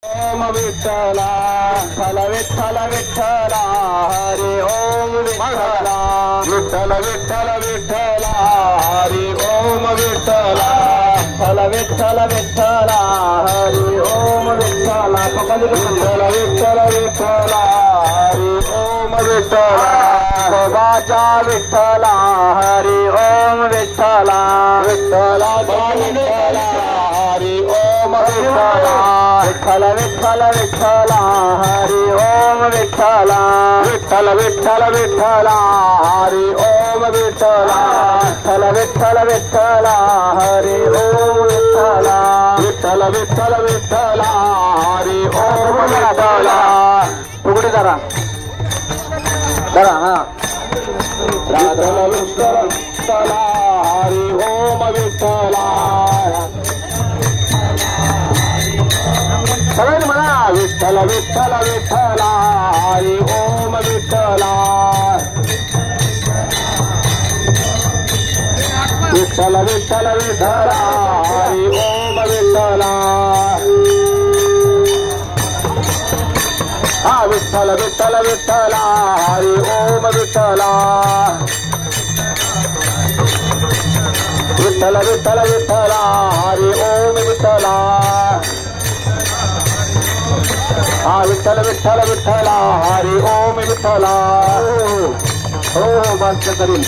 ओम विठ्ठला विठ्ठल विठ्ठल विठ्ठला हरी ओम विठ्ठला विठ्ठल विठ्ठल विठ्ठला हरी ओम विठ्ठला विठ्ठल विठ्ठल विठ्ठला हरी ओम विठ्ठला विठ्ठल विठ्ठल विठ्ठला हरी ओम विठ्ठला बाजा विठ्ठला हरी ओम विठ्ठला विठ्ठलाचा विठ्ठला हरी ओम विठ्ठला विठ्ठल विठ्ठल विठ्ठला हरी ओम विठ्ठला विठ्ठल विठ्ठल विठ्ठला हरी ओम विठ्ठला विठ्ठल विठ्ठल विठ्ठला हरी ओम विठ्ठला विठ्ठल विठ्ठल विठ्ठला हरी ओम विठ्ठला उघडे जरा हा राधा विठ्ठला हरी ओम विठ्ठला सगळ्यांनी म्हणा विठ्ठल विठ्ठल विठ्ठला हरी ओम विठ्ठला विठ्ठल विठ्ठल विठ्ठला हरी ओम विठ्ठला हा विठ्ठल विठ्ठल विठ्ठला हरी ओम विठ्ठला विठ्ठल विठ्ठल विठ्ठला हरी ओम विठ्ठला हा विठ्ठल विठ्ठल विठ्ठला हरी ओम विठ्ठला हो बंद करील